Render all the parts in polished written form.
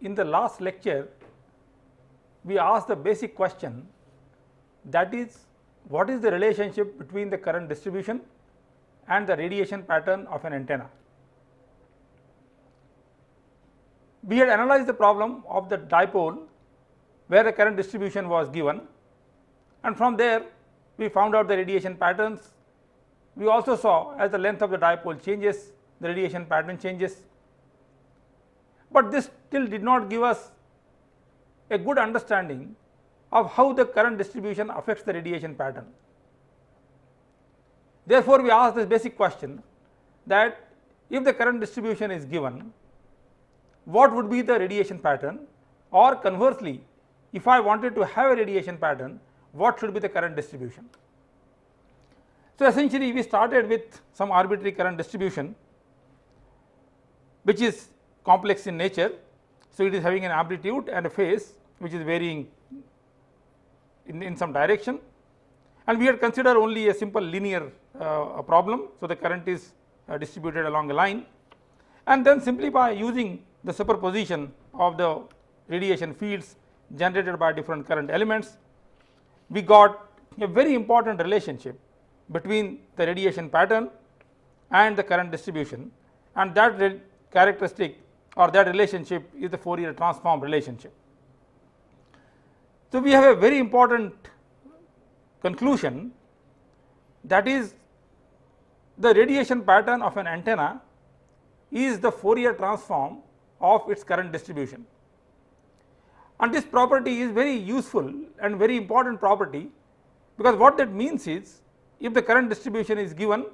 in the last lecture we asked the basic question, that is, what is the relationship between the current distribution and the radiation pattern of an antenna. We had analyzed the problem of the dipole where the current distribution was given, and from there we found out the radiation patterns. We also saw as the length of the dipole changes, the radiation pattern changes, but this still did not give us a good understanding of how the current distribution affects the radiation pattern. Therefore, we asked this basic question, that if the current distribution is given, what would be the radiation pattern, or conversely, if I wanted to have a radiation pattern, what should be the current distribution. So, essentially we started with some arbitrary current distribution which is complex in nature. So, it is having an amplitude and a phase which is varying in some direction, and we had considered only a simple linear problem. So, the current is distributed along a line, and then simply by using the superposition of the radiation fields generated by different current elements, we got a very important relationship between the radiation pattern and the current distribution, and that characteristic or that relationship is the Fourier transform relationship. So, we have a very important conclusion, that is, the radiation pattern of an antenna is the Fourier transform of its current distribution, and this property is very useful and very important property, because what that means is, if the current distribution is given,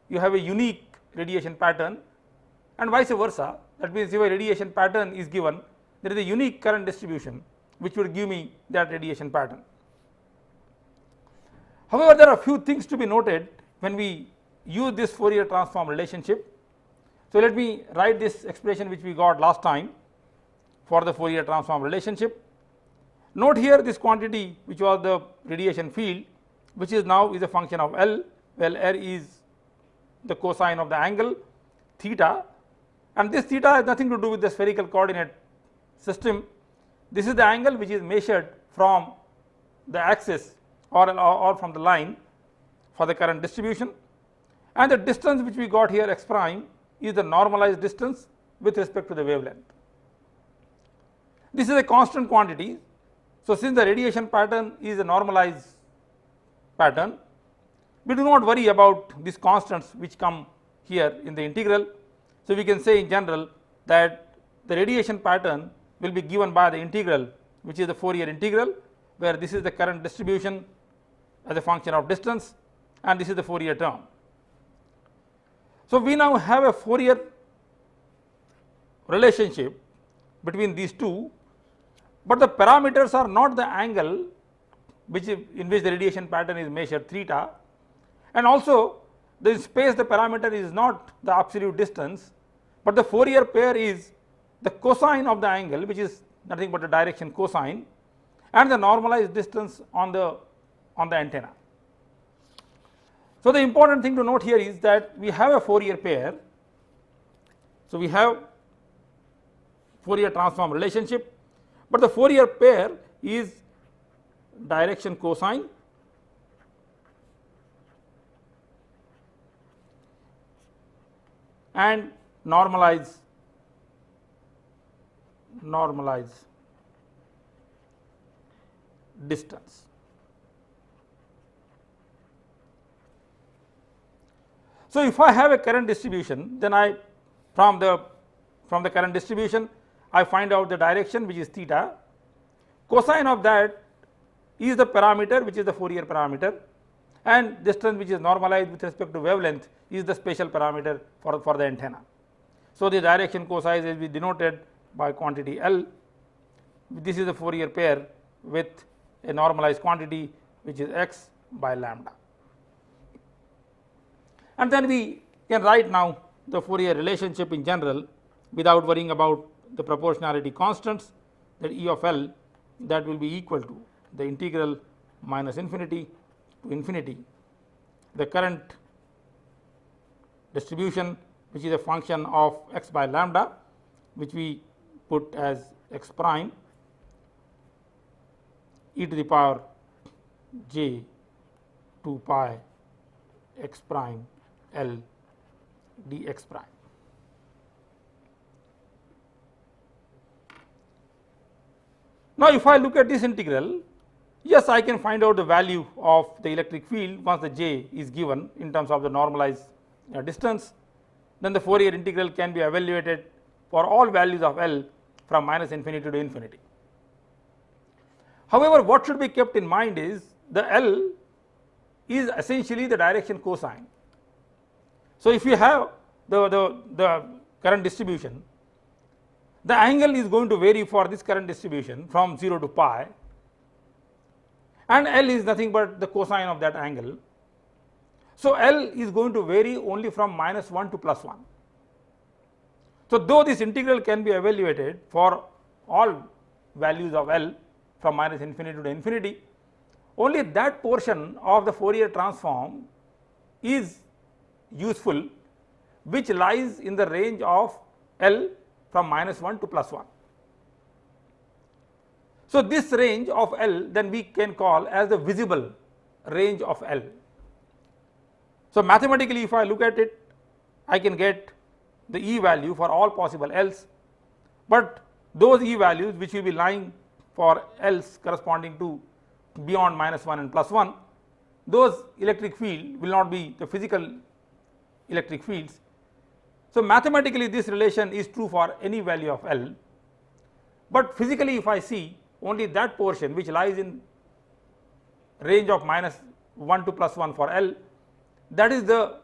you have a unique radiation pattern, and vice versa. That means, if a radiation pattern is given, there is a unique current distribution which would give me that radiation pattern. However, there are a few things to be noted when we use this Fourier transform relationship. So, let me write this expression which we got last time for the Fourier transform relationship. Note here this quantity which was the radiation field, which is now is a function of L, where L is the cosine of the angle theta, and this theta has nothing to do with the spherical coordinate system. This is the angle which is measured from the axis or from the line for the current distribution, and the distance which we got here x prime is the normalized distance with respect to the wavelength. This is a constant quantity. So, since the radiation pattern is a normalized pattern, we do not worry about these constants which come here in the integral. So, we can say in general that the radiation pattern will be given by the integral, which is the Fourier integral, where this is the current distribution as a function of distance, and this is the Fourier term. So, we now have a Fourier relationship between these two, but the parameters are not the angle in which the radiation pattern is measured theta, and also the space the parameter is not the absolute distance, but the Fourier pair is the cosine of the angle, which is nothing but the direction cosine, and the normalized distance on the antenna. So, the important thing to note here is that we have a Fourier pair. So, we have Fourier transform relationship, but the Fourier pair is direction cosine and normalize distance. So, if I have a current distribution, then I from the current distribution I find out the direction, which is theta. Cosine of that is the parameter, which is the Fourier parameter, and distance, which is normalized with respect to wavelength, is the spatial parameter for the antenna. So, the direction cosine is be denoted by quantity L. This is the Fourier pair with a normalized quantity which is x by lambda. And then we can write now the Fourier relationship in general without worrying about the proportionality constants, that E of L, that will be equal to the integral minus infinity to infinity the current distribution, which is a function of x by lambda, which we put as x prime e to the power j 2 pi x prime L dx prime. Now, if I look at this integral, yes, I can find out the value of the electric field once the j is given in terms of the normalized distance. Then the Fourier integral can be evaluated for all values of L from minus infinity to infinity. However, what should be kept in mind is the L is essentially the direction cosine. So, if you have the current distribution, the angle is going to vary for this current distribution from 0 to pi, and L is nothing but the cosine of that angle. So, L is going to vary only from minus 1 to plus 1. So, though this integral can be evaluated for all values of L from minus infinity to infinity, only that portion of the Fourier transform is useful which lies in the range of L from minus 1 to plus 1. So, this range of L then we can call as the visible range of L. So, mathematically if I look at it, I can get the E value for all possible L's, but those E values which will be lying for L's corresponding to beyond minus 1 and plus 1, those electric field will not be the physical electric fields. So, mathematically this relation is true for any value of L, but physically if I see only that portion which lies in range of minus 1 to plus 1 for L, that is the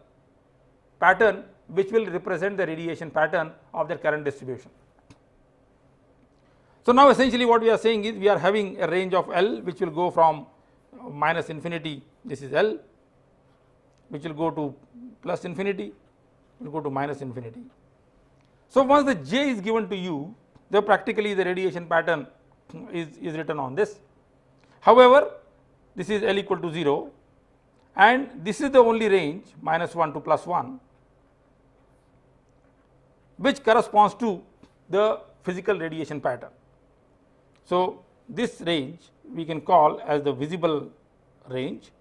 pattern which will represent the radiation pattern of the current distribution. So, now essentially what we are saying is we are having a range of L which will go from minus infinity, this is L, which will go to plus infinity, will go to minus infinity. So, once the j is given to you, then practically the radiation pattern is written on this. However, this is L equal to 0 and this is the only range minus 1 to plus 1 which corresponds to the physical radiation pattern. So, this range we can call as the visible range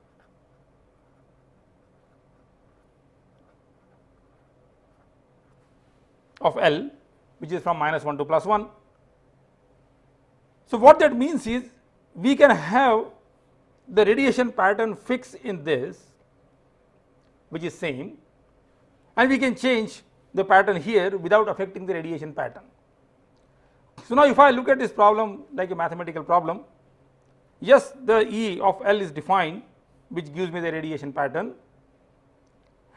of L, which is from minus 1 to plus 1. So, what that means is we can have the radiation pattern fixed in this, which is same, and we can change the pattern here without affecting the radiation pattern. So, now if I look at this problem like a mathematical problem, yes, the E of L is defined which gives me the radiation pattern,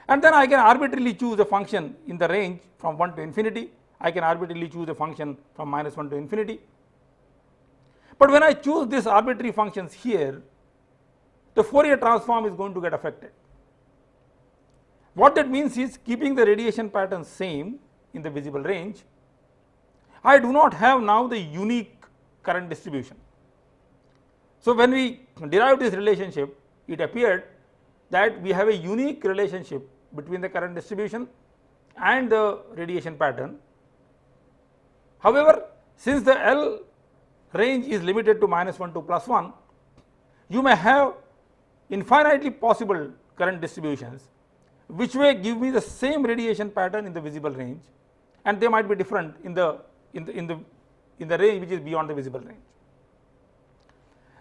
and then I can arbitrarily choose a function in the range from 1 to infinity, I can arbitrarily choose a function from minus 1 to infinity. But when I choose these arbitrary functions here, the Fourier transform is going to get affected. What that means is keeping the radiation pattern same in the visible range, I do not have now the unique current distribution. So, when we derived this relationship, it appeared that we have a unique relationship between the current distribution and the radiation pattern. However, since the L range is limited to minus 1 to plus 1, you may have infinitely possible current distributions which may give me the same radiation pattern in the visible range, and they might be different in the range which is beyond the visible range.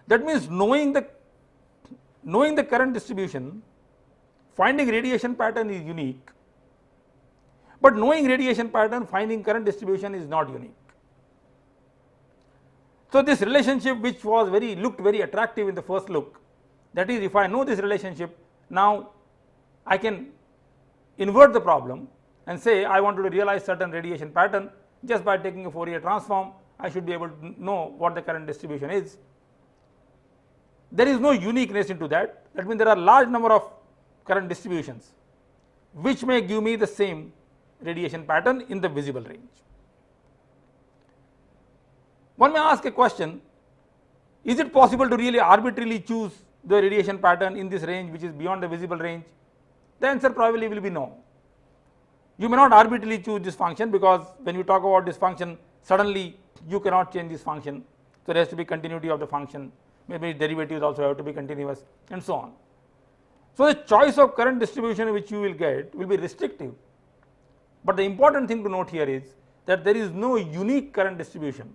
That means knowing the current distribution, finding radiation pattern is unique, but knowing radiation pattern, finding current distribution is not unique. So, this relationship which was looked very attractive in the first look, that is, if I know this relationship, now I can invert the problem and say I wanted to realize certain radiation pattern, just by taking a Fourier transform I should be able to know what the current distribution is. There is no uniqueness into that, that means there are large number of current distributions which may give me the same radiation pattern in the visible range. One may ask a question, is it possible to really arbitrarily choose the radiation pattern in this range which is beyond the visible range? The answer probably will be no. You may not arbitrarily choose this function, because when you talk about this function, suddenly you cannot change this function. So, there has to be continuity of the function, maybe derivatives also have to be continuous and so on. So, the choice of current distribution which you will get will be restrictive, but the important thing to note here is that there is no unique current distribution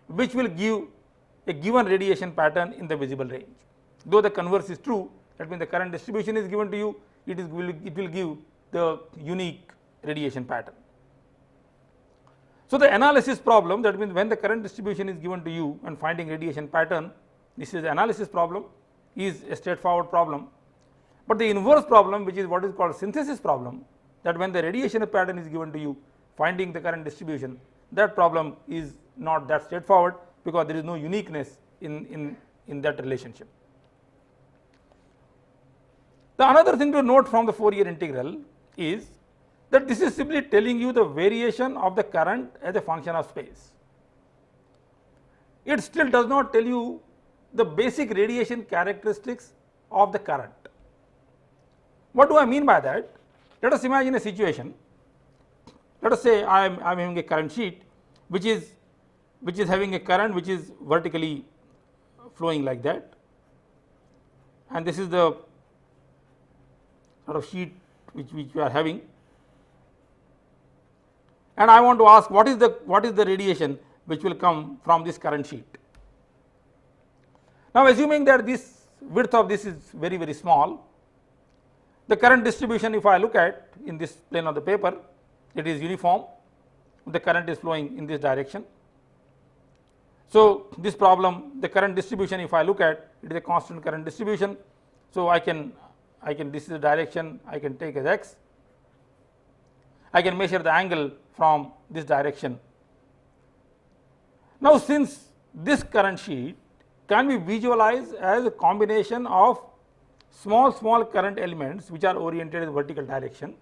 which will give a given radiation pattern in the visible range. Though the converse is true, that means the current distribution is given to you, it will give the unique radiation pattern. So, the analysis problem, that means when the current distribution is given to you and finding radiation pattern, this is the analysis problem, is a straightforward problem. But the inverse problem, which is what is called synthesis problem, that when the radiation pattern is given to you, finding the current distribution, that problem is not that straightforward, because there is no uniqueness in that relationship. The another thing to note from the Fourier integral is that this is simply telling you the variation of the current as a function of space. It still does not tell you the basic radiation characteristics of the current. What do I mean by that? Let us imagine a situation. Let us say I am having a current sheet which is having a current which is vertically flowing like that, and this is the sort of sheet which we are having, and I want to ask what is the radiation which will come from this current sheet. Now, assuming that this width of this is very, very small, the current distribution, if I look at in this plane of the paper, it is uniform, the current is flowing in this direction. So, this problem, the current distribution, if I look at, it is a constant current distribution. So, I can this is the direction I can take as x. I can measure the angle from this direction. Now, since this current sheet can be visualized as a combination of small current elements which are oriented in vertical direction,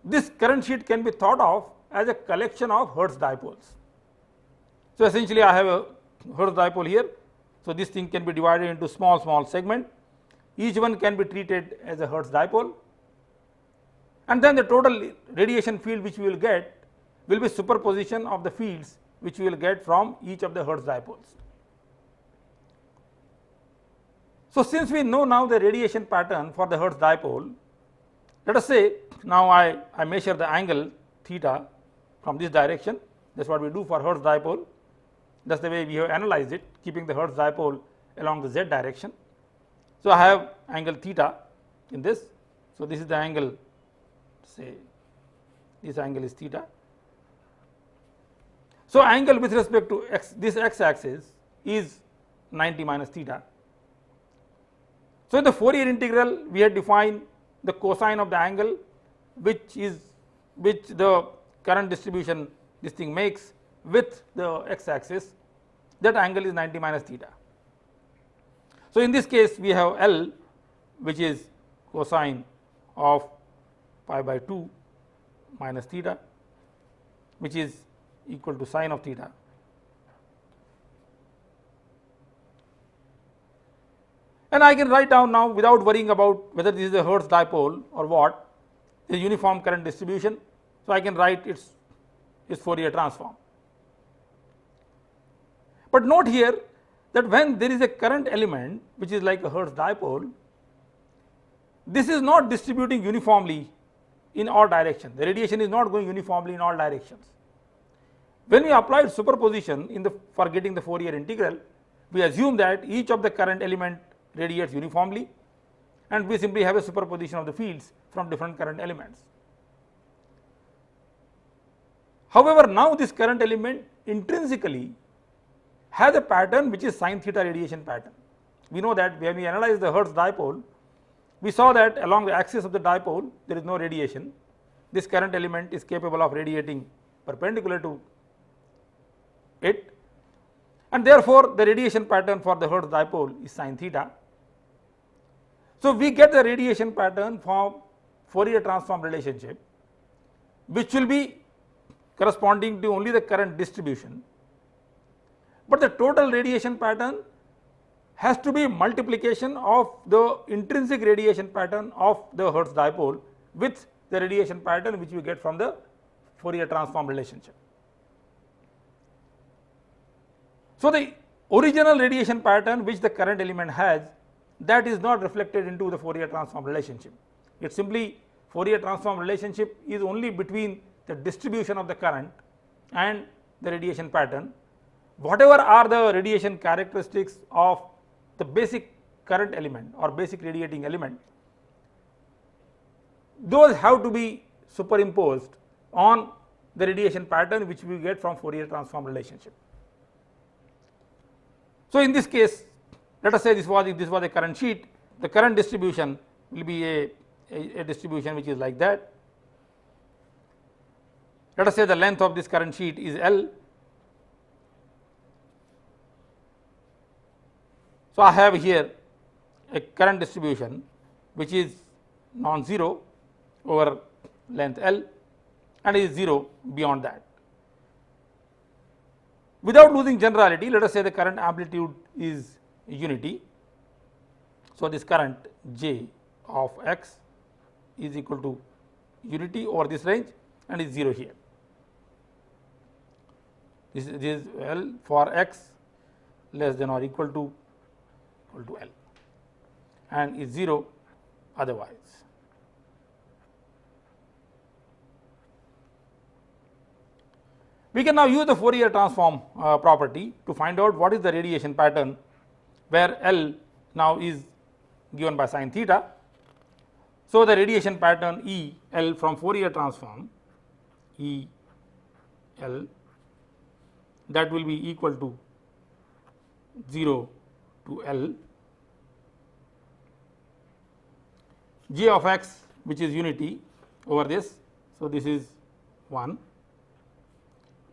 this current sheet can be thought of as a collection of Hertz dipoles. So, essentially I have a Hertz dipole here. So, this thing can be divided into small segment, each one can be treated as a Hertz dipole, and then the total radiation field which we will get will be superposition of the fields which we will get from each of the Hertz dipoles. So, since we know now the radiation pattern for the Hertz dipole, let us say now I measure the angle theta from this direction. That is what we do for Hertz dipole. That is the way we have analyzed it, keeping the Hertz dipole along the z direction. So, I have angle theta in this. So, this is the angle, say this angle is theta. So, angle with respect to this x axis is 90 minus theta. So, in the Fourier integral we had defined the cosine of the angle which the current distribution this thing makes with the x axis, that angle is 90 minus theta. So, in this case we have L which is cosine of pi by 2 minus theta, which is equal to sine of theta. And I can write down now without worrying about whether this is a Hertz dipole or what, the uniform current distribution. So, I can write its Fourier transform. But note here that when there is a current element which is like a Hertz dipole, this is not distributing uniformly in all directions. The radiation is not going uniformly in all directions. When we applied superposition for getting the Fourier integral, we assume that each of the current element radiates uniformly, and we simply have a superposition of the fields from different current elements. However, now this current element intrinsically has a pattern which is sin theta radiation pattern. We know that when we analyze the Hertz dipole, we saw that along the axis of the dipole there is no radiation. This current element is capable of radiating perpendicular to it, and therefore, the radiation pattern for the Hertz dipole is sin theta. So, we get the radiation pattern from Fourier transform relationship, which will be corresponding to only the current distribution, but the total radiation pattern has to be multiplication of the intrinsic radiation pattern of the Hertz dipole with the radiation pattern which we get from the Fourier transform relationship. So, the original radiation pattern which the current element has, that is not reflected into the Fourier transform relationship. It simply Fourier transform relationship is only between the distribution of the current and the radiation pattern. Whatever are the radiation characteristics of the basic current element or basic radiating element, those have to be superimposed on the radiation pattern which we get from Fourier transform relationship. So, in this case, let us say this was a current sheet, the current distribution will be a distribution which is like that. Let us say the length of this current sheet is L. So, I have here a current distribution which is non-zero over length L and is 0 beyond that. Without losing generality, let us say the current amplitude is unity. So, this current J of x is equal to unity over this range and is 0 here. This is L for x less than or equal to L and is 0 otherwise. We can now use the Fourier transform property to find out what is the radiation pattern where L now is given by sin theta. So, the radiation pattern E L from Fourier transform E L, that will be equal to 0 to L J of x which is unity over this. So, this is 1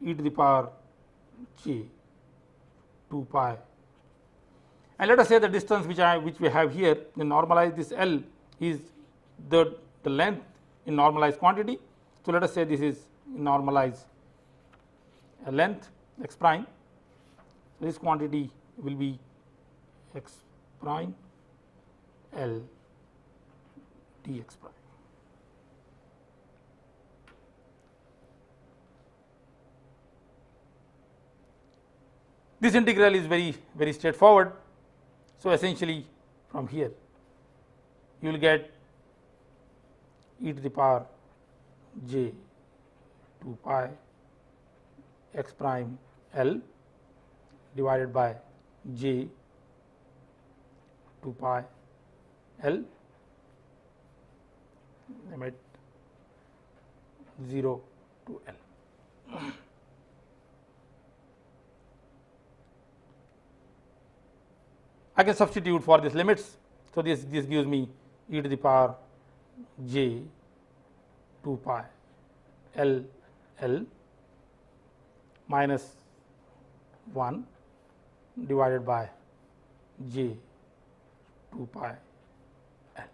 e to the power j 2 pi, and let us say the distance which we have here, then normalize this L is the length in normalized quantity. So, let us say this is normalized length x prime. This quantity will be x prime L dx prime. This integral is very straightforward. So, essentially from here you will get e to the power j 2 pi x prime L divided by j 2 pi L limit 0 to L. I can substitute for these limits. So, this gives me e to the power j 2 pi L L minus 1 divided by j 2 pi L.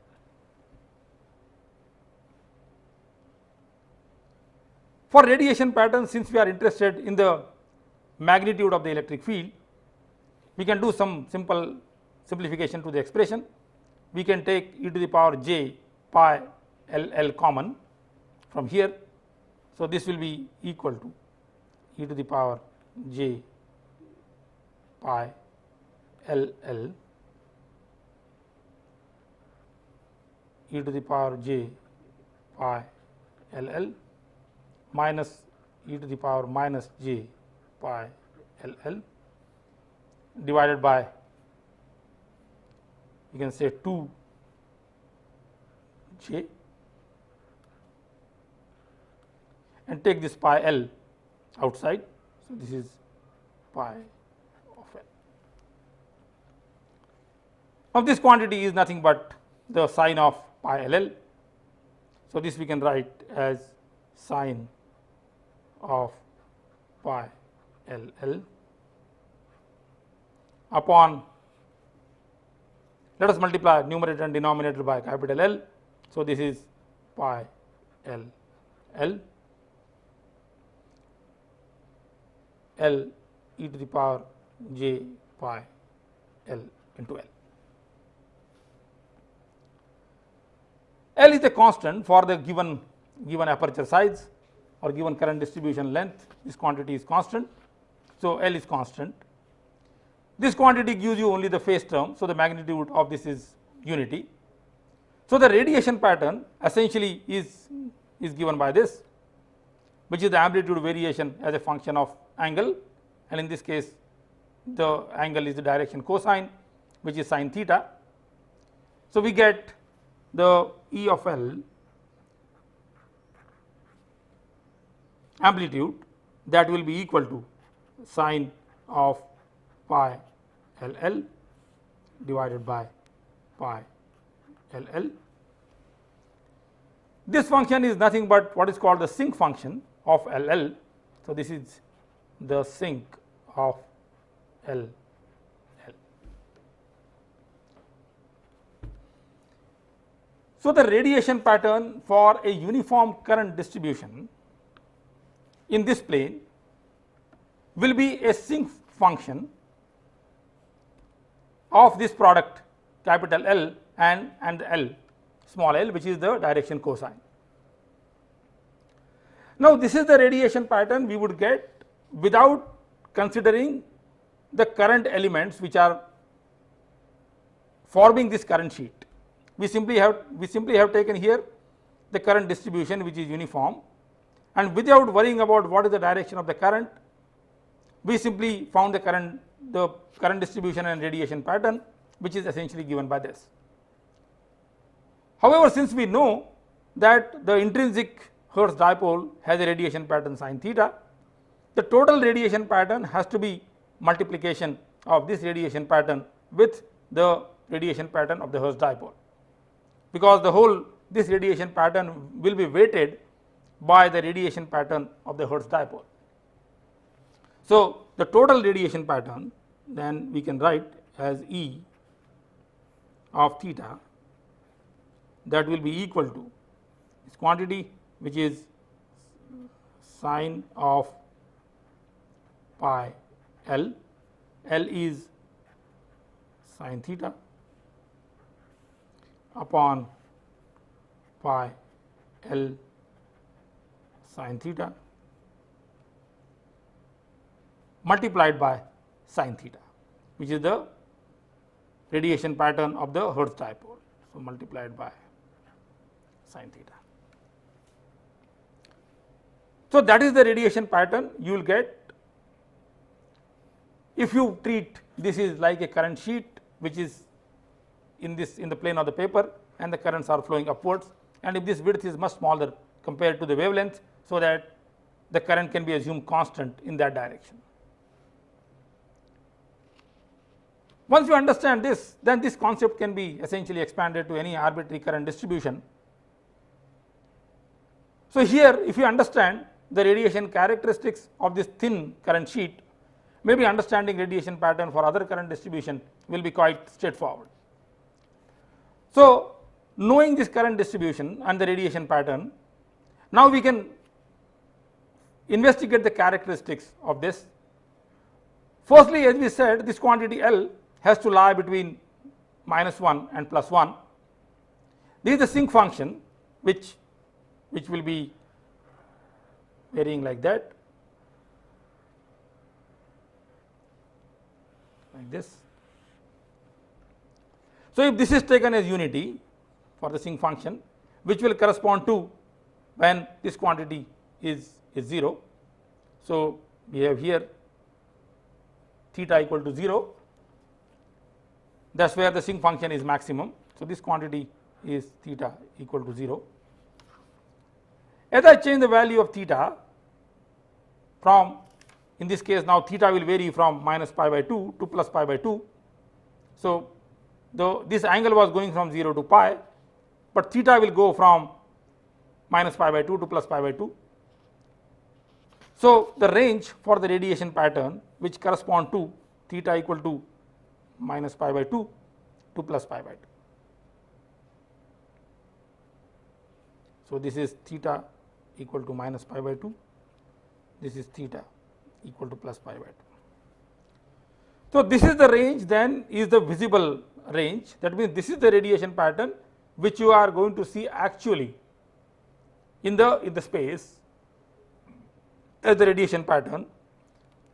For radiation patterns, since we are interested in the magnitude of the electric field, we can do some simple simplification to the expression. We can take e to the power j pi L L common from here. So, this will be equal to e to the power j pi L L e to the power j pi L L minus e to the power minus j pi L L divided by, you can say 2 j, and take this pi L outside. So, this is pi of L. Now, this quantity is nothing but the sine of pi L L. So, this we can write as sine of pi L L upon, let us multiply numerator and denominator by capital L. So, this is pi L L L e to the power j pi L into L. L is the constant for the given aperture size or given current distribution length. This quantity is constant. So, L is constant This quantity gives you only the phase term, so the magnitude of this is unity. So the radiation pattern essentially is given by this, which is the amplitude variation as a function of angle, and in this case the angle is the direction cosine, which is sin theta. So we get the E of L amplitude that will be equal to sine of pi L L divided by pi L L. This function is nothing but what is called the sinc function of L L. So this is the sinc of L L. So the radiation pattern for a uniform current distribution in this plane will be a sinc function of this product capital L and L small l, which is the direction cosine. Now this is the radiation pattern we would get without considering the current elements which are forming this current sheet. We simply have taken here the current distribution, which is uniform, and without worrying about what is the direction of the current, we simply found the current distribution and radiation pattern, which is essentially given by this. However, since we know that the intrinsic Hertz dipole has a radiation pattern sin theta, the total radiation pattern has to be multiplication of this radiation pattern with the radiation pattern of the Hertz dipole, because this radiation pattern will be weighted by the radiation pattern of the Hertz dipole. So the total radiation pattern then we can write as E of theta, that will be equal to this quantity, which is sine of pi L. L is sin theta upon pi L sin theta multiplied by sin theta, which is the radiation pattern of the Hertz dipole. So multiplied by sin theta. So that is the radiation pattern you will get if you treat this is like a current sheet, which is in the plane of the paper, and the currents are flowing upwards, and if this width is much smaller compared to the wavelength, so that the current can be assumed constant in that direction. Once you understand this, then this concept can be essentially expanded to any arbitrary current distribution. So here, if you understand the radiation characteristics of this thin current sheet, maybe understanding radiation pattern for other current distribution will be quite straightforward. So knowing this current distribution and the radiation pattern, now we can investigate the characteristics of this. Firstly, as we said, this quantity L has to lie between -1 and +1. This is the sinc function which will be varying like that, like this. So if this is taken as unity for the sinc function, which will correspond to when this quantity is 0. So we have here theta equal to 0, that is where the sinc function is maximum. So this quantity is theta equal to 0. As I change the value of theta from, in this case now theta will vary from -pi/2 to +pi/2. So this angle was going from 0 to pi, but theta will go from -pi/2 to +pi/2. So the range for the radiation pattern, which correspond to theta equal to -pi/2 to +pi/2. So this is theta equal to -pi/2, this is theta equal to +pi/2. So this is the range, then is the visible range, that means this is the radiation pattern which you are going to see actually in the space as the radiation pattern.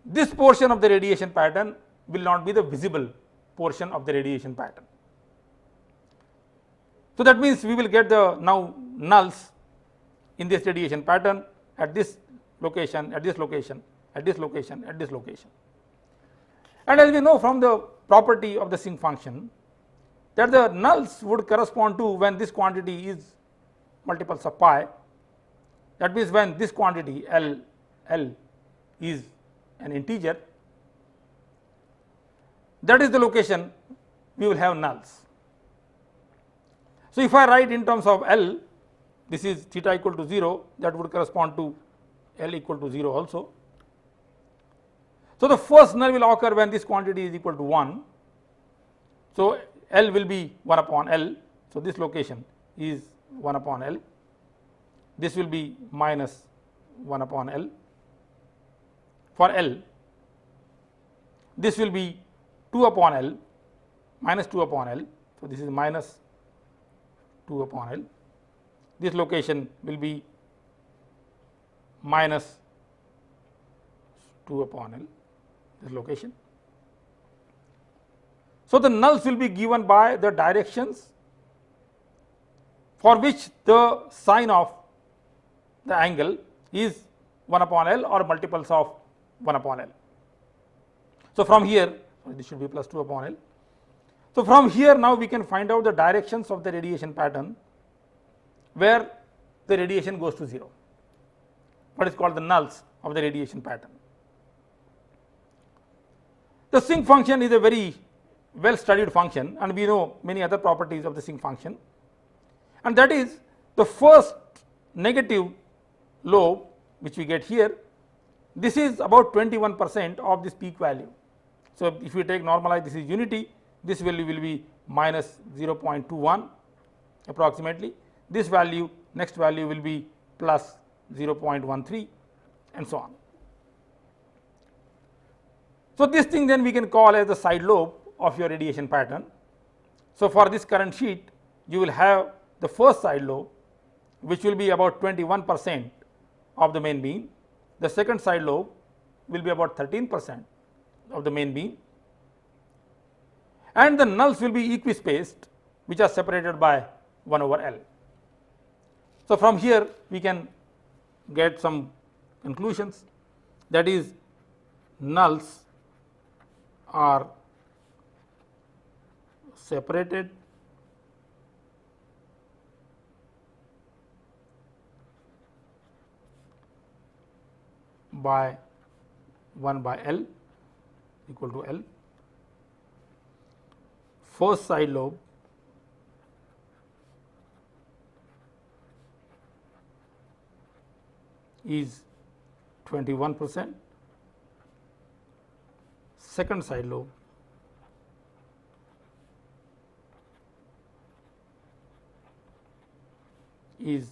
This portion of the radiation pattern will not be the visible portion of the radiation pattern. So, that means we will get the now nulls in this radiation pattern at this location, at this location, at this location, at this location. And as we know from the property of the sinc function that the nulls would correspond to when this quantity is multiples of pi, that means when this quantity L is an integer, that is the location we will have nulls. So, if I write in terms of L, this is theta equal to 0, that would correspond to L equal to 0 also. So, the first null will occur when this quantity is equal to 1. So, L will be 1 upon L. So, this location is 1 upon L, this will be minus 1 upon L for L, this will be 2 upon L minus 2 upon L. So, this is minus 2 upon L, this location will be minus 2 upon L, this location. So, the nulls will be given by the directions for which the sign of the angle is 1 upon L or multiples of 1 upon L. So, from here this should be plus 2 upon L. So, from here now we can find out the directions of the radiation pattern where the radiation goes to 0, what is called the nulls of the radiation pattern. The sinc function is a very well studied function and we know many other properties of the sinc function, and that is the first negative lobe which we get here, this is about 21% of this peak value. So, if we take normalize, this is unity, this value will be minus 0.21 approximately, this value next value will be plus 0.13 and so on. So, this thing then we can call as the side lobe of your radiation pattern. So, for this current sheet you will have the first side lobe which will be about 21% of the main beam, the second side lobe will be about 13% of the main beam, and the nulls will be equispaced which are separated by 1 over L. So, from here we can get some conclusions, that is nulls are separated by 1 by L equal to L. First side lobe is 21%, second side lobe is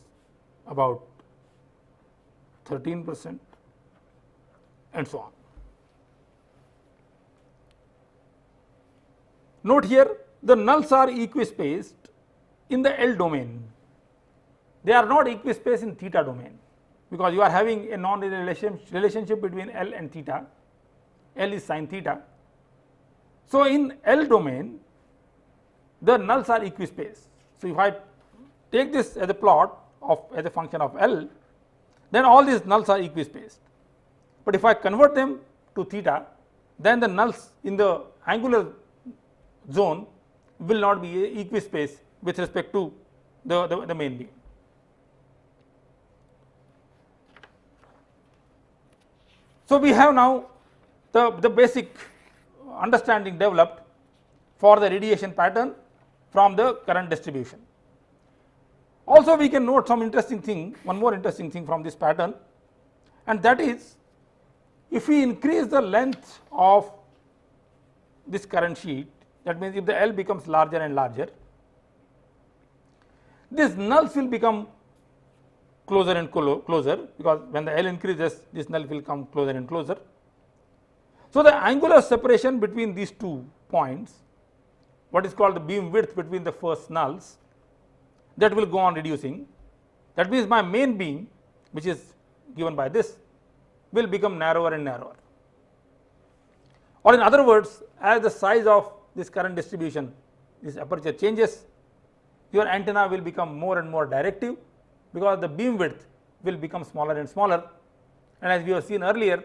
about 13% and so on. Note here the nulls are equispaced in the L domain, they are not equispaced in theta domain, because you are having a non-linear relationship between L and theta, L is sin theta. So, in L domain the nulls are equispaced. So, if I take this as a plot of as a function of L, then all these nulls are equispaced, but if I convert them to theta, then the nulls in the angular zone will not be equispaced with respect to the main beam. So, we have now the basic understanding developed for the radiation pattern from the current distribution. Also, we can note some interesting thing, one more interesting thing from this pattern, and that is if we increase the length of this current sheet, that means if the L becomes larger and larger, these nulls will become closer and closer, because when the L increases this null will come closer and closer. So, the angular separation between these 2 points, what is called the beam width between the first nulls, that will go on reducing. That means my main beam, which is given by this, will become narrower and narrower. or in other words, as the size of this current distribution, this aperture changes, your antenna will become more and more directive, because the beam width will become smaller and smaller, and as we have seen earlier,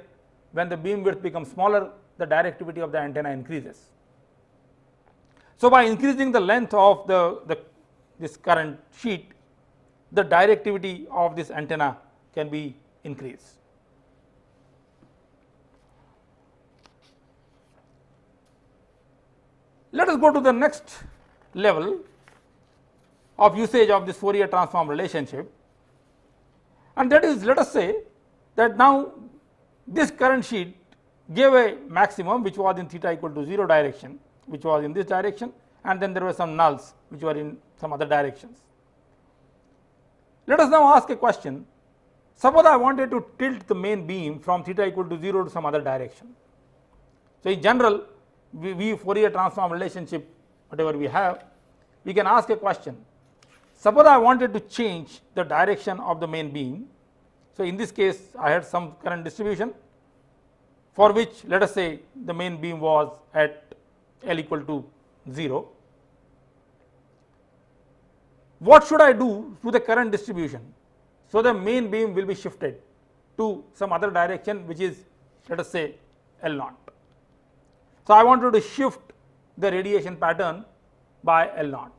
when the beam width becomes smaller, the directivity of the antenna increases. So, by increasing the length of this current sheet, the directivity of this antenna can be increased. Let us go to the next level of usage of this Fourier transform relationship, and that is, let us say that now this current sheet gave a maximum which was in theta equal to 0 direction, which was in this direction, and then there were some nulls which were in some other directions. Let us now ask a question. Suppose I wanted to tilt the main beam from theta equal to 0 to some other direction. So, in general, we Fourier transform relationship, whatever we have, we can ask a question. Suppose I wanted to change the direction of the main beam. So, in this case, I had some current distribution for which, let us say, the main beam was at L equal to 0. What should I do to the current distribution? So, the main beam will be shifted to some other direction, which is, let us say, L naught. So, I wanted to shift the radiation pattern by L naught.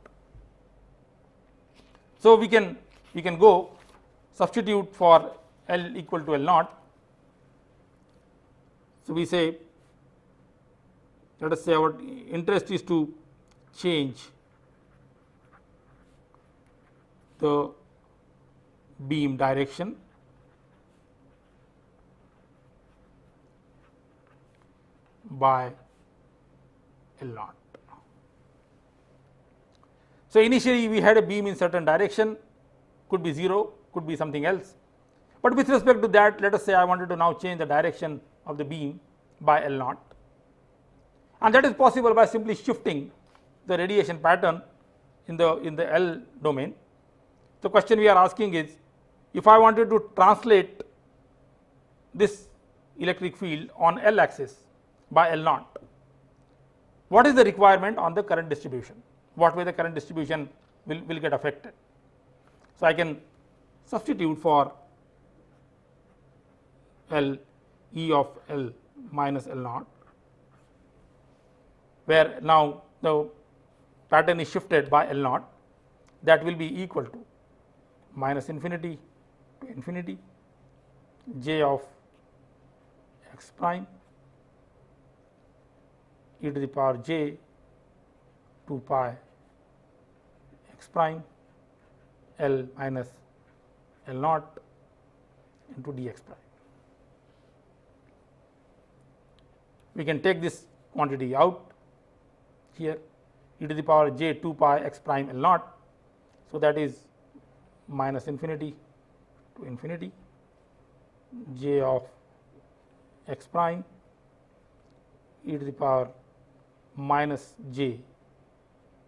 So, we can go substitute for L equal to L naught. So, we say, let us say our interest is to change the beam direction by L naught. So, initially we had a beam in certain direction, could be 0, could be something else, but with respect to that, let us say I wanted to now change the direction of the beam by L naught, and that is possible by simply shifting the radiation pattern in the L domain. The question we are asking is, if I wanted to translate this electric field on L axis by L naught, what is the requirement on the current distribution? What way the current distribution will get affected? So, I can substitute for L E of L minus L naught, where now the pattern is shifted by L naught, that will be equal to minus infinity to infinity j of x prime e to the power j 2 pi x prime L minus L naught into dx prime. We can take this quantity out here, e to the power j 2 pi x prime L naught. So, that is minus infinity to infinity j of x prime e to the power minus j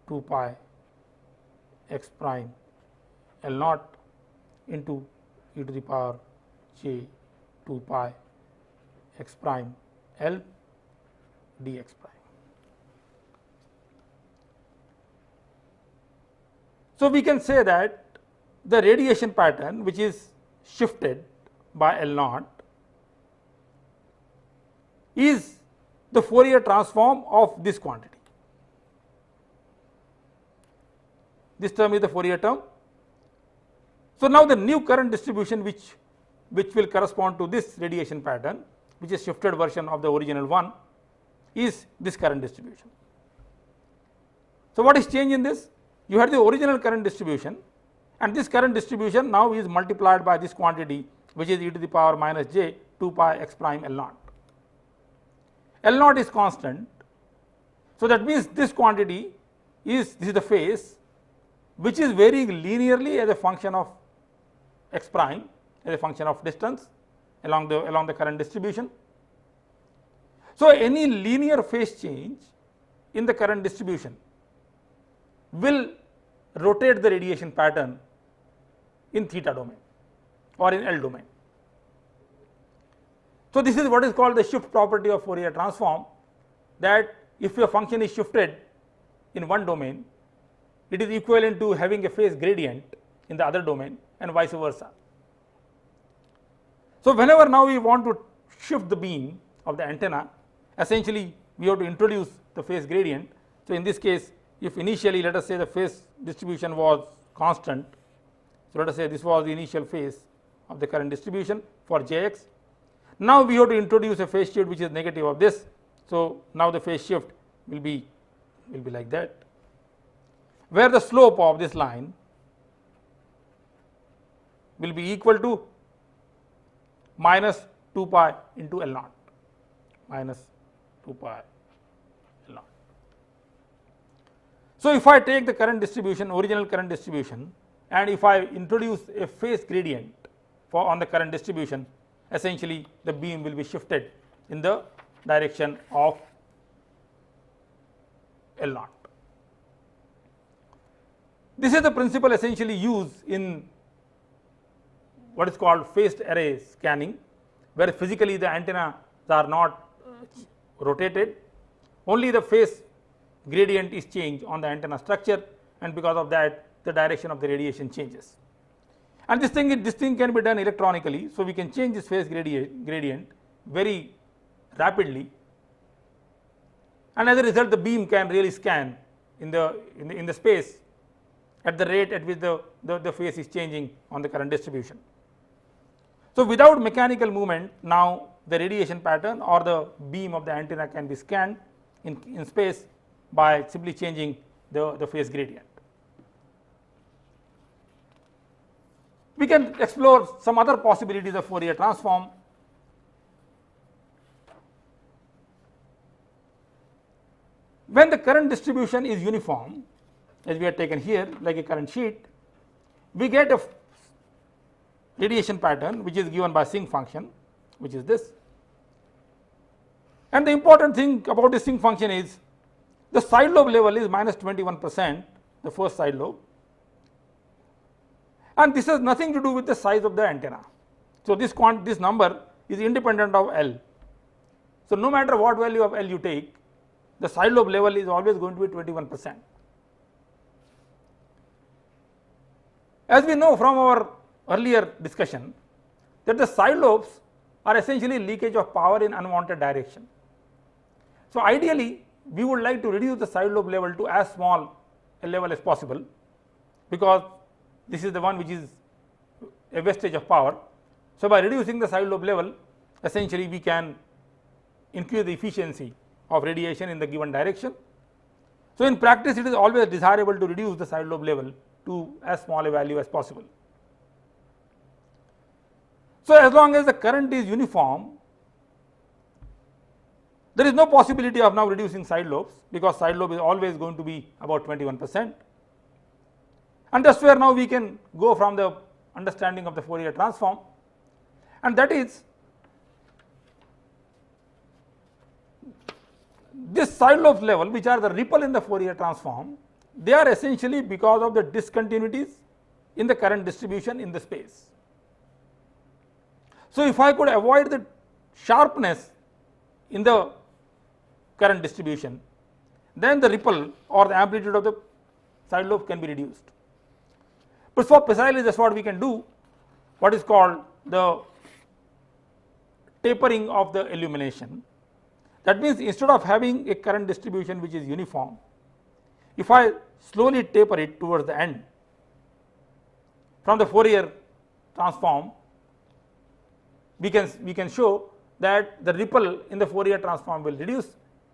2 pi x prime L naught into e to the power j 2 pi x prime L dx prime. So, we can say that the radiation pattern which is shifted by L naught is the Fourier transform of this quantity. This term is the Fourier term. So, now the new current distribution which will correspond to this radiation pattern, which is shifted version of the original one, is this current distribution. So, what is changed in this? You had the original current distribution, and this current distribution now is multiplied by this quantity, which is e to the power minus j 2 pi x prime L naught. L naught is constant. So, that means this quantity is the phase which is varying linearly as a function of x prime, as a function of distance along the current distribution. So, any linear phase change in the current distribution will rotate the radiation pattern in theta domain or in L domain. So, this is what is called the shift property of Fourier transform, that if a function is shifted in one domain, it is equivalent to having a phase gradient in the other domain and vice versa. So, whenever now we want to shift the beam of the antenna, essentially we have to introduce the phase gradient. So, in this case, if initially let us say the phase distribution was constant, so let us say this was the initial phase of the current distribution for Jx. Now, we have to introduce a phase shift which is negative of this. So, now the phase shift will be like that, where the slope of this line will be equal to minus 2 pi into L naught, minus 2 pi L naught. So, if I take the current distribution, original current distribution, and if I introduce a phase gradient for on the current distribution, essentially the beam will be shifted in the direction of L naught. This is the principle essentially used in what is called phased array scanning, where physically the antennas are not rotated, only the phase gradient is changed on the antenna structure, and because of that the direction of the radiation changes. And this thing can be done electronically. So, we can change this phase gradient very rapidly, and as a result the beam can really scan in the space at the rate at which the phase is changing on the current distribution. So, without mechanical movement, now the radiation pattern or the beam of the antenna can be scanned in space by simply changing the phase gradient. We can explore some other possibilities of Fourier transform. When the current distribution is uniform, as we have taken here like a current sheet, we get a radiation pattern which is given by sinc function, which is this. And the important thing about this sinc function is the side lobe level is minus 21%, the first side lobe, and this has nothing to do with the size of the antenna. So, this number is independent of L. So, no matter what value of L you take, the side lobe level is always going to be 21%. As we know from our earlier discussion that the side lobes are essentially leakage of power in unwanted direction. So, ideally we would like to reduce the side lobe level to as small a level as possible, because this is the one which is a wastage of power. So, by reducing the side lobe level, essentially we can increase the efficiency of radiation in the given direction. So, in practice it is always desirable to reduce the side lobe level to as small a value as possible. So, as long as the current is uniform, there is no possibility of now reducing side lobes, because side lobe is always going to be about 21%. And that is where now we can go from the understanding of the Fourier transform, and that is this side lobe level, which are the ripple in the Fourier transform, they are essentially because of the discontinuities in the current distribution in the space. So, if I could avoid the sharpness in the current distribution, then the ripple or the amplitude of the side lobe can be reduced. But for precisely that is what we can do, what is called the tapering of the illumination. That means, instead of having a current distribution which is uniform, if I slowly taper it towards the end, from the Fourier transform we can show that the ripple in the Fourier transform will reduce,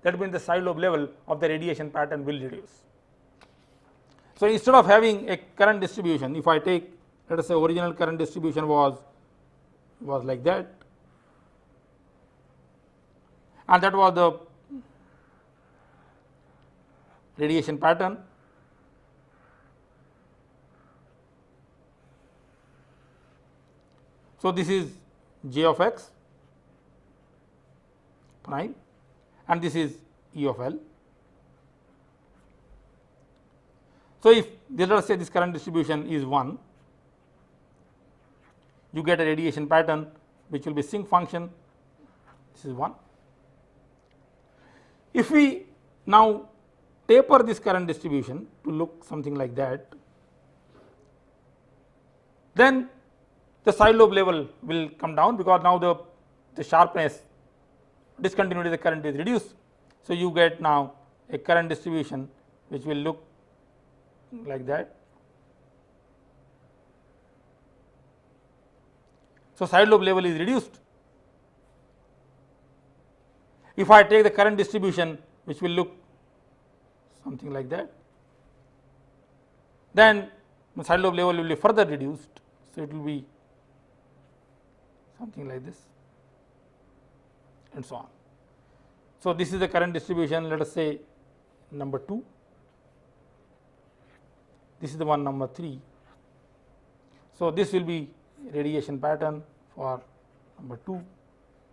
that means the side lobe level of the radiation pattern will reduce. So, instead of having a current distribution, if I take, let us say, original current distribution was like that, and that was the radiation pattern. So, this is J of x prime and this is E of L. So, if let us say this current distribution is 1, you get a radiation pattern which will be sinc function, this is 1. If we now taper this current distribution to look something like that, then the side lobe level will come down, because now the sharpness discontinuity of the current is reduced. So, you get now a current distribution which will look like that. So, side lobe level is reduced. If I take the current distribution which will look something like that, then the side lobe level will be further reduced. So, it will be something like this and so on. So, this is the current distribution, let us say number 2, this is the one number 3. So, this will be radiation pattern for number 2,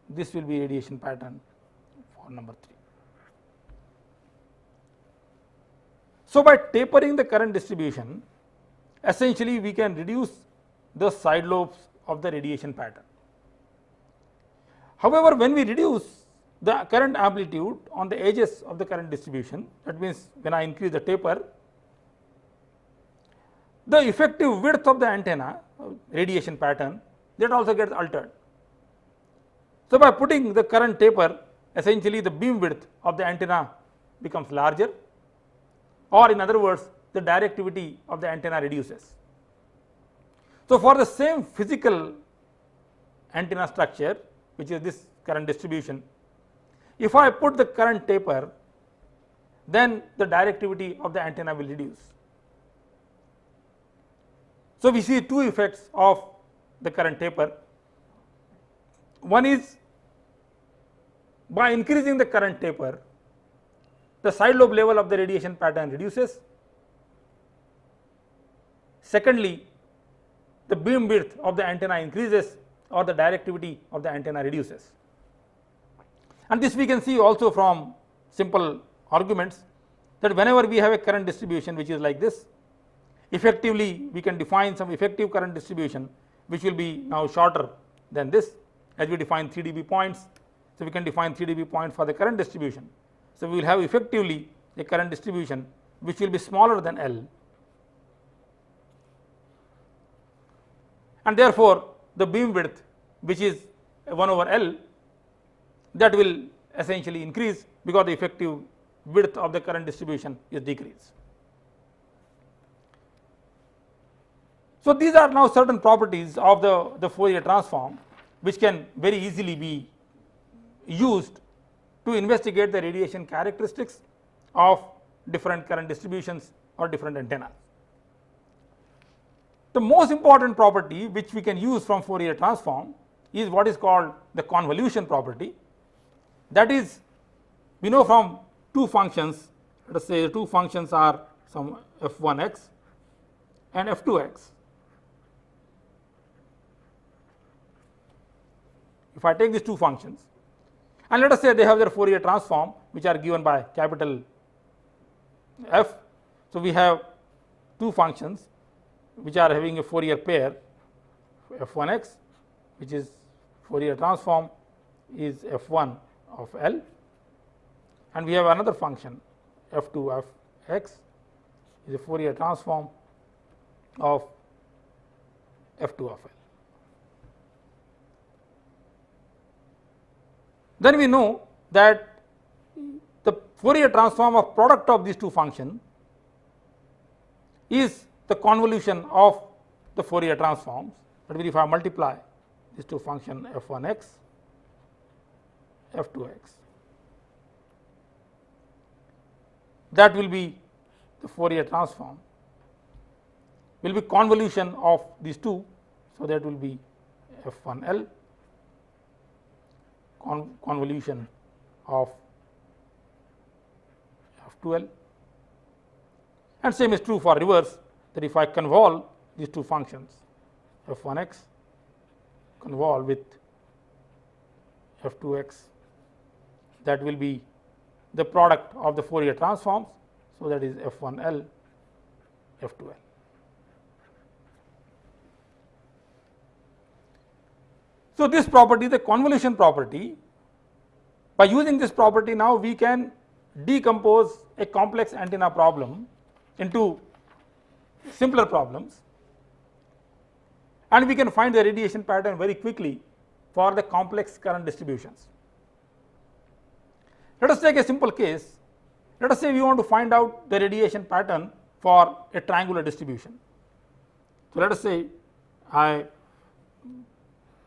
this will be radiation pattern for number 3. So, by tapering the current distribution, essentially we can reduce the side lobes of the radiation pattern. However, when we reduce the current amplitude on the edges of the current distribution, that means when I increase the taper, the effective width of the antenna radiation pattern, that also gets altered. So, by putting the current taper, essentially the beam width of the antenna becomes larger, or in other words the directivity of the antenna reduces. So, for the same physical antenna structure, which is this current distribution, if I put the current taper, then the directivity of the antenna will reduce. So, we see two effects of the current taper. One is, by increasing the current taper, the side lobe level of the radiation pattern reduces. Secondly, the beam width of the antenna increases, or the directivity of the antenna reduces. And this we can see also from simple arguments, that whenever we have a current distribution which is like this, effectively we can define some effective current distribution which will be now shorter than this, as we define 3 dB points. So, we can define 3 dB point for the current distribution. So, we will have effectively a current distribution which will be smaller than L, and therefore, the beam width which is 1 over L, that will essentially increase, because the effective width of the current distribution is decreased. So, these are now certain properties of the Fourier transform which can very easily be used to investigate the radiation characteristics of different current distributions or different antennas. The most important property which we can use from Fourier transform is what is called the convolution property. That is, we know from two functions, let us say the two functions are some f1x and f2x. If I take these two functions and let us say they have their Fourier transform which are given by capital F. So, we have two functions which are having a Fourier pair, f1x, which is Fourier transform is f1 of L, and we have another function f2 of x is a Fourier transform of f2 of L. Then we know that the Fourier transform of product of these two functions is the convolution of the Fourier transforms. That means, if I multiply these two functions f1x, f2x, that will be the Fourier transform, will be convolution of these two. So, that will be f1l convolution of f2l, and same is true for reverse, that if I convolve these two functions f1x convolve with f2x, that will be the product of the Fourier transforms. So, that is f1l f2l. So, this property, the convolution property, by using this property now we can decompose a complex antenna problem into simpler problems, and we can find the radiation pattern very quickly for the complex current distributions. Let us take a simple case. Let us say we want to find out the radiation pattern for a triangular distribution. So, let us say I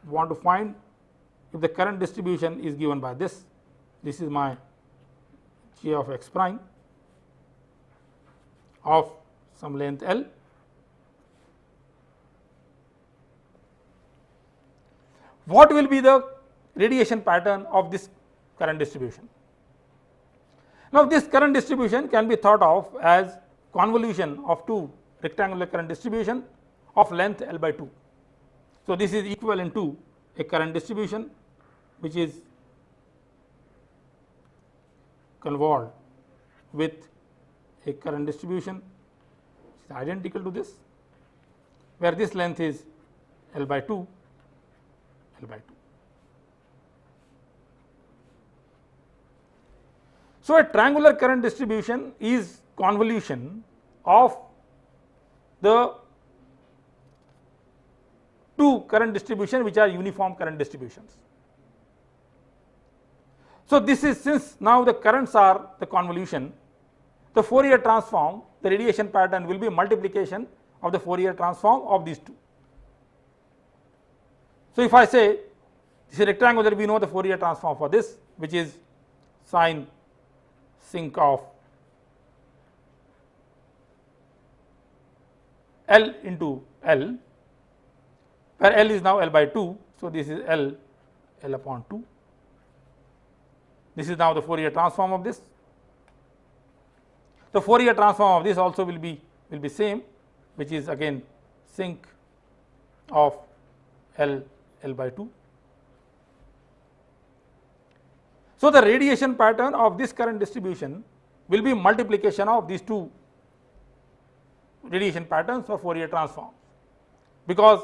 want to find if the current distribution is given by this is my J of x prime of some length L. What will be the radiation pattern of this current distribution? Now, this current distribution can be thought of as convolution of two rectangular current distribution of length L by 2. So, this is equivalent to a current distribution which is convolved with a current distribution which is identical to this, where this length is L by 2, L by 2. So, a triangular current distribution is convolution of the two current distributions which are uniform current distributions. So, this is, since now the currents are the convolution, the Fourier transform, the radiation pattern will be multiplication of the Fourier transform of these two. So, if I say this is rectangular, we know the Fourier transform for this, which is sine sinc of L into L, where L is now L by 2. So, this is L upon 2. This is now the Fourier transform of this. The Fourier transform of this also will be same, which is again sinc of L by 2. So, the radiation pattern of this current distribution will be multiplication of these two radiation patterns for Fourier transforms, because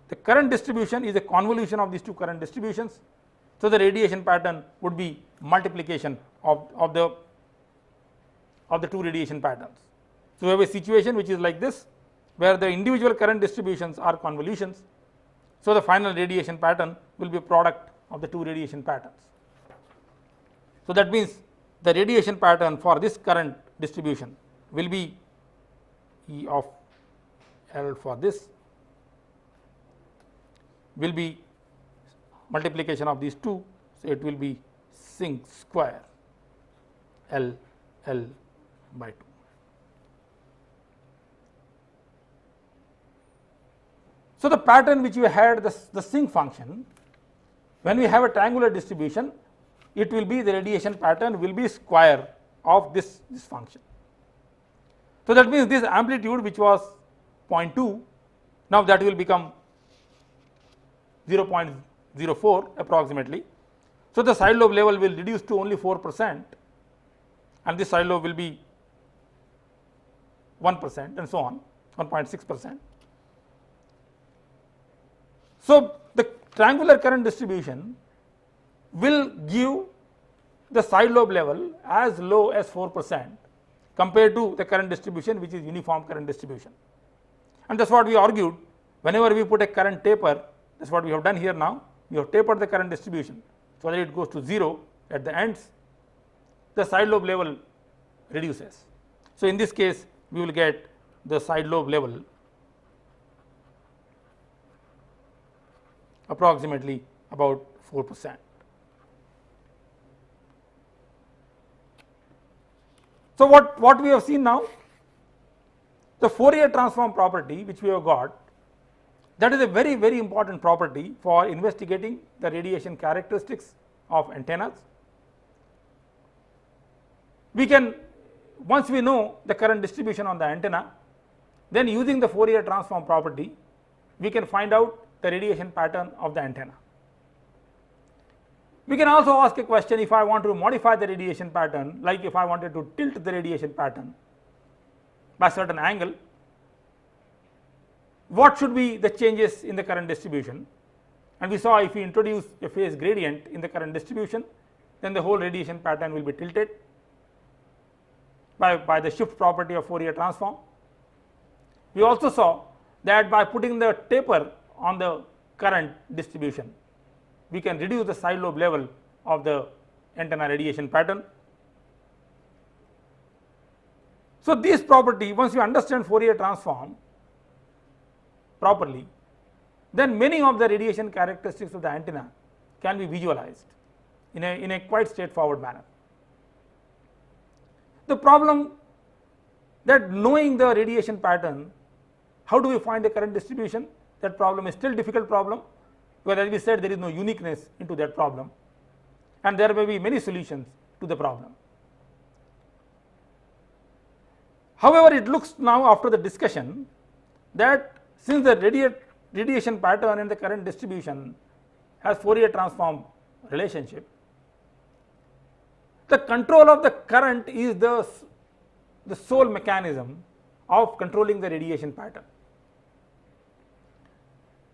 the current distribution is a convolution of these two current distributions. So, the radiation pattern would be multiplication of the two radiation patterns. So, we have a situation which is like this, where the individual current distributions are convolutions. So, the final radiation pattern will be a product of the two radiation patterns. So, that means the radiation pattern for this current distribution will be E of L for this will be multiplication of these two. So, it will be sinc square L by 2. So, the pattern which we had, the sinc function, when we have a triangular distribution, it will be the radiation pattern will be square of this function. So, that means this amplitude which was 0.2, now that will become 0.04 approximately. So, the side lobe level will reduce to only 4%, and this side lobe will be 1% and so on, 1.6%. So, the triangular current distribution will give the side lobe level as low as 4% compared to the current distribution which is uniform current distribution. And that is what we argued whenever we put a current taper, that is what we have done here now, we have tapered the current distribution so that it goes to 0 at the ends, the side lobe level reduces. So, in this case we will get the side lobe level approximately about 4%. So, what we have seen now, the Fourier transform property which we have got, that is a very important property for investigating the radiation characteristics of antennas. We can, once we know the current distribution on the antenna, then using the Fourier transform property we can find out the radiation pattern of the antenna. We can also ask a question, if I want to modify the radiation pattern, like if I wanted to tilt the radiation pattern by a certain angle, what should be the changes in the current distribution? And we saw if we introduce a phase gradient in the current distribution, then the whole radiation pattern will be tilted. by the shift property of Fourier transform. We also saw that by putting the taper on the current distribution, we can reduce the side lobe level of the antenna radiation pattern. So, this property, once you understand Fourier transform properly, then many of the radiation characteristics of the antenna can be visualized in a quite straightforward manner. The problem that knowing the radiation pattern, how do we find the current distribution? That problem is still difficult problem, because as we said, there is no uniqueness into that problem, and there may be many solutions to the problem. However, it looks now after the discussion that since the radiation pattern and the current distribution has Fourier transform relationship, the control of the current is the sole mechanism of controlling the radiation pattern.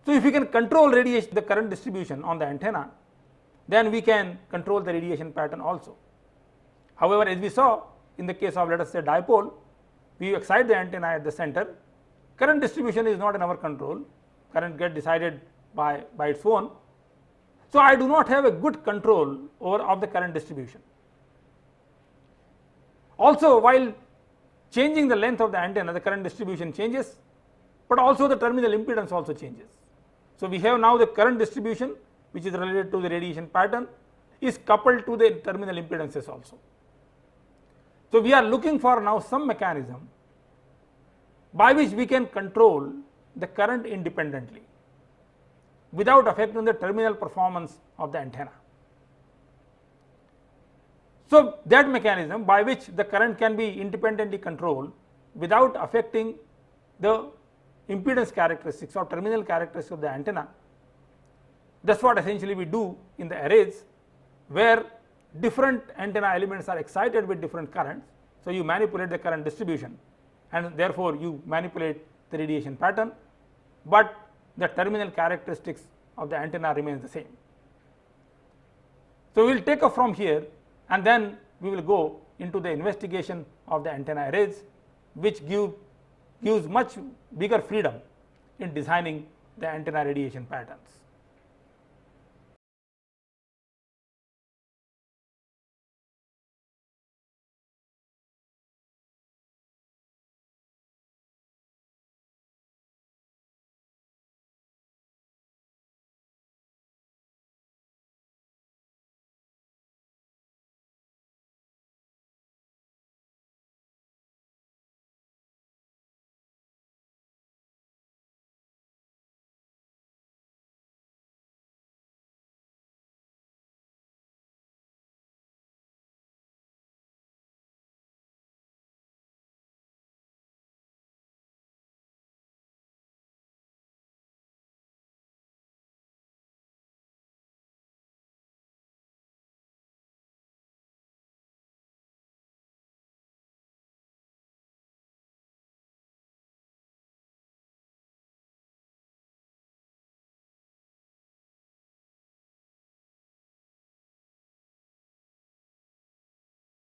So, if we can control the current distribution on the antenna, then we can control the radiation pattern also. However, as we saw in the case of, let us say, dipole, we excite the antenna at the center, current distribution is not in our control, current gets decided by its own. So, I do not have a good control of the current distribution. Also, while changing the length of the antenna, the current distribution changes, but also the terminal impedance also changes. So, we have now the current distribution, which is related to the radiation pattern, is coupled to the terminal impedances also. So, we are looking for now some mechanism by which we can control the current independently without affecting the terminal performance of the antenna. So, that mechanism by which the current can be independently controlled without affecting the impedance characteristics or terminal characteristics of the antenna, that is what essentially we do in the arrays, where different antenna elements are excited with different currents. So, you manipulate the current distribution and therefore, you manipulate the radiation pattern, but the terminal characteristics of the antenna remains the same. So, we will take up from here, and then we will go into the investigation of the antenna arrays, which gives much bigger freedom in designing the antenna radiation patterns.